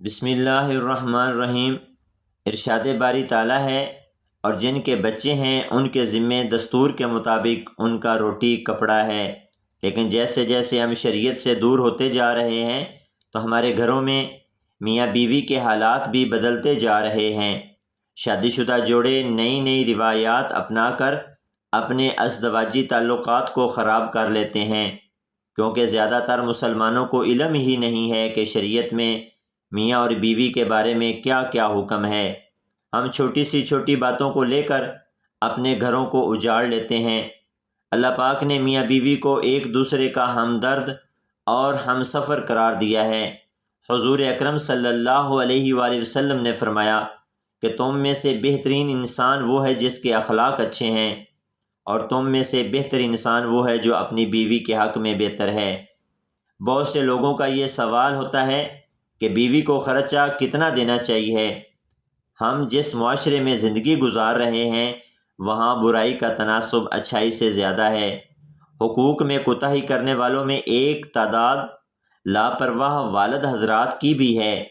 بسم اللہ الرحمن الرحیم۔ ارشاد باری تعالیٰ ہے، اور جن کے بچے ہیں ان کے ذمے دستور کے مطابق ان کا روٹی کپڑا ہے، لیکن جیسے جیسے ہم شریعت سے دور ہوتے جا رہے ہیں تو ہمارے گھروں میں میاں بیوی کے حالات بھی بدلتے جا رہے ہیں۔ شادی شدہ جوڑے نئی نئی روایات اپنا کر اپنے ازدواجی تعلقات کو خراب کر لیتے ہیں، کیونکہ زیادہ تر مسلمانوں کو علم ہی نہیں ہے کہ شریعت میں میاں اور بیوی کے بارے میں کیا کیا حکم ہے۔ ہم چھوٹی سی چھوٹی باتوں کو لے کر اپنے گھروں کو اجاڑ لیتے ہیں۔ اللہ پاک نے میاں بیوی کو ایک دوسرے کا ہمدرد اور ہم سفر قرار دیا ہے۔ حضور اکرم صلی اللہ علیہ وآلہ وسلم نے فرمایا کہ تم میں سے بہترین انسان وہ ہے جس کے اخلاق اچھے ہیں، اور تم میں سے بہتر انسان وہ ہے جو اپنی بیوی کے حق میں بہتر ہے۔ بہت سے لوگوں کا یہ سوال ہوتا ہے کہ بیوی کو خرچہ کتنا دینا چاہیے۔ ہم جس معاشرے میں زندگی گزار رہے ہیں وہاں برائی کا تناسب اچھائی سے زیادہ ہے۔ حقوق میں کوتاہی کرنے والوں میں ایک تعداد لاپرواہ والد حضرات کی بھی ہے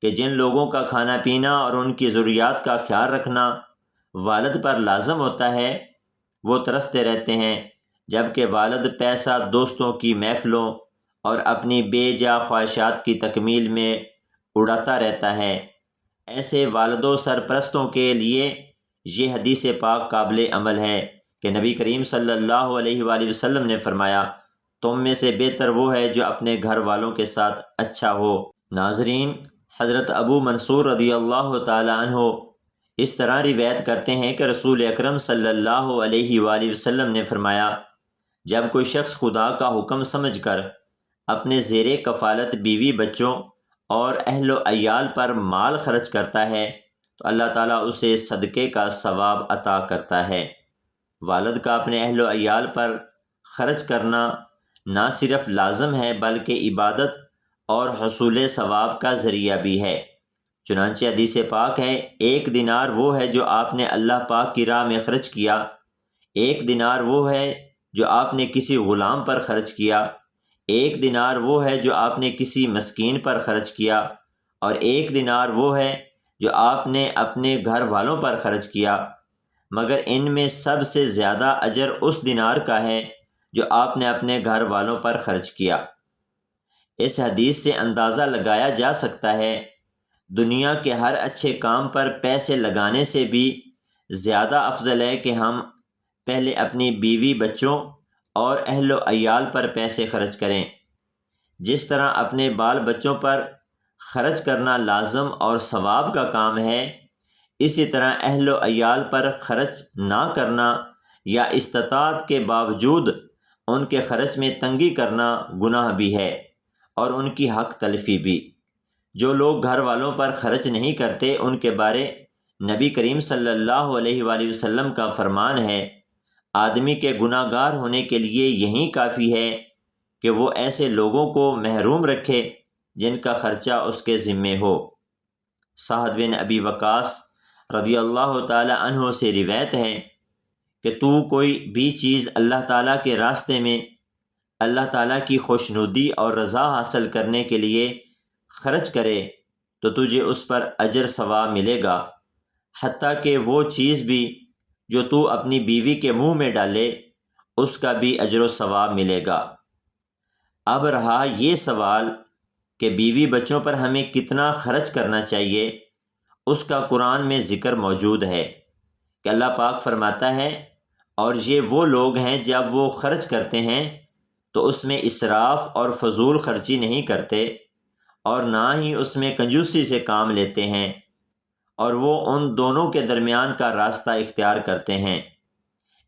کہ جن لوگوں کا کھانا پینا اور ان کی ضروریات کا خیال رکھنا والد پر لازم ہوتا ہے وہ ترستے رہتے ہیں، جبکہ والد پیسہ دوستوں کی محفلوں اور اپنی بے جا خواہشات کی تکمیل میں اڑاتا رہتا ہے۔ ایسے والدوں سرپرستوں کے لیے یہ حدیث پاک قابل عمل ہے کہ نبی کریم صلی اللہ علیہ وآلہ وسلم نے فرمایا، تم میں سے بہتر وہ ہے جو اپنے گھر والوں کے ساتھ اچھا ہو۔ ناظرین، حضرت ابو منصور رضی اللہ تعالی عنہ اس طرح روایت کرتے ہیں کہ رسول اکرم صلی اللہ علیہ وآلہ وسلم نے فرمایا، جب کوئی شخص خدا کا حکم سمجھ کر اپنے زیر کفالت بیوی بچوں اور اہل و عیال پر مال خرچ کرتا ہے تو اللہ تعالیٰ اسے صدقے کا ثواب عطا کرتا ہے۔ والد کا اپنے اہل و عیال پر خرچ کرنا نہ صرف لازم ہے بلکہ عبادت اور حصول ثواب کا ذریعہ بھی ہے۔ چنانچہ حدیث پاک ہے، ایک دینار وہ ہے جو آپ نے اللہ پاک کی راہ میں خرچ کیا، ایک دینار وہ ہے جو آپ نے کسی غلام پر خرچ کیا، ایک دینار وہ ہے جو آپ نے کسی مسکین پر خرچ کیا، اور ایک دینار وہ ہے جو آپ نے اپنے گھر والوں پر خرچ کیا، مگر ان میں سب سے زیادہ اجر اس دینار کا ہے جو آپ نے اپنے گھر والوں پر خرچ کیا۔ اس حدیث سے اندازہ لگایا جا سکتا ہے دنیا کے ہر اچھے کام پر پیسے لگانے سے بھی زیادہ افضل ہے کہ ہم پہلے اپنی بیوی بچوں اور اہل و عیال پر پیسے خرچ کریں۔ جس طرح اپنے بال بچوں پر خرچ کرنا لازم اور ثواب کا کام ہے، اسی طرح اہل و عیال پر خرچ نہ کرنا یا استطاعت کے باوجود ان کے خرچ میں تنگی کرنا گناہ بھی ہے اور ان کی حق تلفی بھی۔ جو لوگ گھر والوں پر خرچ نہیں کرتے ان کے بارے نبی کریم صلی اللہ علیہ وآلہ وسلم کا فرمان ہے، آدمی کے گناہ گار ہونے کے لیے یہی کافی ہے کہ وہ ایسے لوگوں کو محروم رکھے جن کا خرچہ اس کے ذمے ہو۔ سعد بن ابی وقاص رضی اللہ تعالی عنہ سے روایت ہے کہ تو کوئی بھی چیز اللہ تعالیٰ کے راستے میں اللہ تعالیٰ کی خوشنودی اور رضا حاصل کرنے کے لیے خرچ کرے تو تجھے اس پر اجر ثواب ملے گا، حتیٰ کہ وہ چیز بھی جو تو اپنی بیوی کے منہ میں ڈالے اس کا بھی اجر و ثواب ملے گا۔ اب رہا یہ سوال کہ بیوی بچوں پر ہمیں کتنا خرچ کرنا چاہیے، اس کا قرآن میں ذکر موجود ہے کہ اللہ پاک فرماتا ہے، اور یہ وہ لوگ ہیں جب وہ خرچ کرتے ہیں تو اس میں اسراف اور فضول خرچی نہیں کرتے اور نہ ہی اس میں کنجوسی سے کام لیتے ہیں، اور وہ ان دونوں کے درمیان کا راستہ اختیار کرتے ہیں۔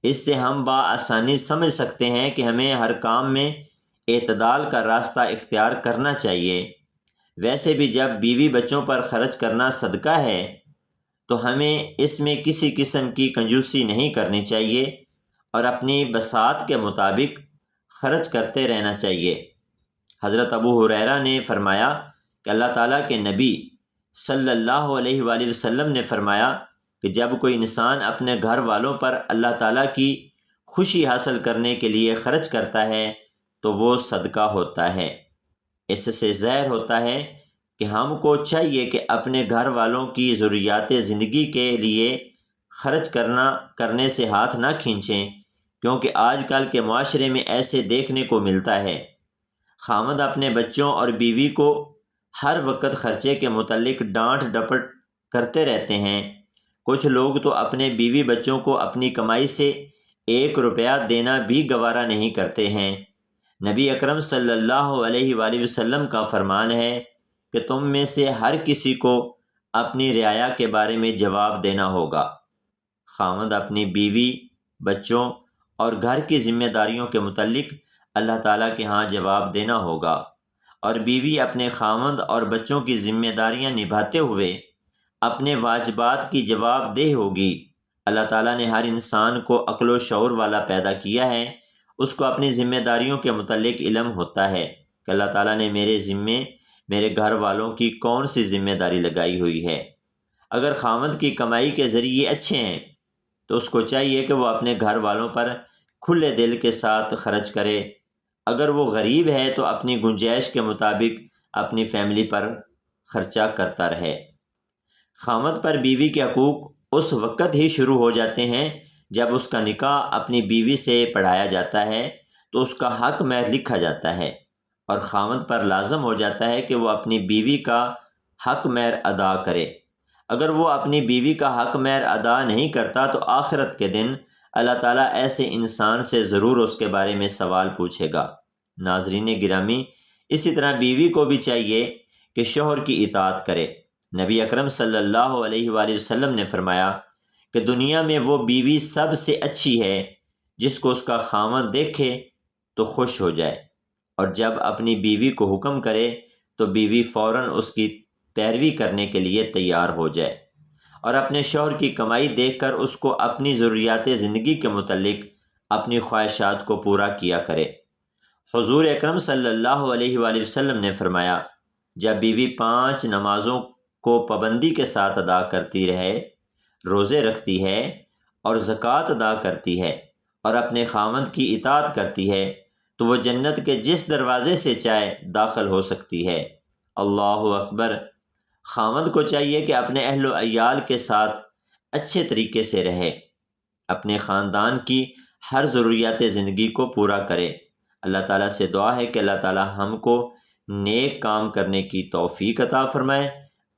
اس سے ہم بآسانی سمجھ سکتے ہیں کہ ہمیں ہر کام میں اعتدال کا راستہ اختیار کرنا چاہیے۔ ویسے بھی جب بیوی بچوں پر خرچ کرنا صدقہ ہے تو ہمیں اس میں کسی قسم کی کنجوسی نہیں کرنی چاہیے اور اپنی بساط کے مطابق خرچ کرتے رہنا چاہیے۔ حضرت ابو ہریرہ نے فرمایا کہ اللہ تعالیٰ کے نبی صلی اللہ علیہ وآلہ وسلم نے فرمایا کہ جب کوئی انسان اپنے گھر والوں پر اللہ تعالیٰ کی خوشی حاصل کرنے کے لیے خرچ کرتا ہے تو وہ صدقہ ہوتا ہے، اس سے ظاہر ہوتا ہے کہ ہم کو چاہیے کہ اپنے گھر والوں کی ضروریات زندگی کے لیے خرچ کرنے سے ہاتھ نہ کھینچیں، کیونکہ آج کل کے معاشرے میں ایسے دیکھنے کو ملتا ہے۔ خاوند اپنے بچوں اور بیوی کو ہر وقت خرچے کے متعلق ڈانٹ ڈپٹ کرتے رہتے ہیں۔ کچھ لوگ تو اپنے بیوی بچوں کو اپنی کمائی سے 1 روپیہ دینا بھی گوارا نہیں کرتے ہیں۔ نبی اکرم صلی اللہ علیہ وآلہ وسلم کا فرمان ہے کہ تم میں سے ہر کسی کو اپنی رعایا کے بارے میں جواب دینا ہوگا۔ خاوند اپنی بیوی، بچوں اور گھر کی ذمہ داریوں کے متعلق اللہ تعالیٰ کے ہاں جواب دینا ہوگا، اور بیوی اپنے خاوند اور بچوں کی ذمہ داریاں نبھاتے ہوئے اپنے واجبات کی جواب دہ ہوگی۔ اللہ تعالیٰ نے ہر انسان کو عقل و شعور والا پیدا کیا ہے، اس کو اپنی ذمہ داریوں کے متعلق علم ہوتا ہے کہ اللہ تعالیٰ نے میرے ذمے میرے گھر والوں کی کون سی ذمہ داری لگائی ہوئی ہے۔ اگر خاوند کی کمائی کے ذریعے اچھے ہیں تو اس کو چاہیے کہ وہ اپنے گھر والوں پر کھلے دل کے ساتھ خرچ کرے۔ اگر وہ غریب ہے تو اپنی گنجائش کے مطابق اپنی فیملی پر خرچہ کرتا رہے۔ خاوند پر بیوی کے حقوق اس وقت ہی شروع ہو جاتے ہیں جب اس کا نکاح اپنی بیوی سے پڑھایا جاتا ہے تو اس کا حق مہر لکھا جاتا ہے، اور خاوند پر لازم ہو جاتا ہے کہ وہ اپنی بیوی کا حق مہر ادا کرے۔ اگر وہ اپنی بیوی کا حق مہر ادا نہیں کرتا تو آخرت کے دن اللہ تعالیٰ ایسے انسان سے ضرور اس کے بارے میں سوال پوچھے گا۔ ناظرین گرامی، اسی طرح بیوی کو بھی چاہیے کہ شوہر کی اطاعت کرے۔ نبی اکرم صلی اللہ علیہ وآلہ وسلم نے فرمایا کہ دنیا میں وہ بیوی سب سے اچھی ہے جس کو اس کا خاوند دیکھے تو خوش ہو جائے، اور جب اپنی بیوی کو حکم کرے تو بیوی فوراً اس کی پیروی کرنے کے لیے تیار ہو جائے، اور اپنے شوہر کی کمائی دیکھ کر اس کو اپنی ضروریات زندگی کے متعلق اپنی خواہشات کو پورا کیا کرے۔ حضور اکرم صلی اللہ علیہ وآلہ وسلم نے فرمایا، جب بیوی 5 نمازوں کو پابندی کے ساتھ ادا کرتی رہے، روزے رکھتی ہے اور زکوٰۃ ادا کرتی ہے اور اپنے خاوند کی اطاعت کرتی ہے تو وہ جنت کے جس دروازے سے چاہے داخل ہو سکتی ہے۔ اللہ اکبر! خاوند کو چاہیے کہ اپنے اہل و عیال کے ساتھ اچھے طریقے سے رہے، اپنے خاندان کی ہر ضروریات زندگی کو پورا کرے۔ اللہ تعالیٰ سے دعا ہے کہ اللہ تعالیٰ ہم کو نیک کام کرنے کی توفیق عطا فرمائے،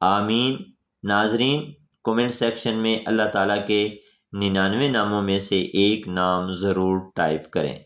آمین۔ ناظرین، کومنٹ سیکشن میں اللہ تعالیٰ کے 99 ناموں میں سے ایک نام ضرور ٹائپ کریں۔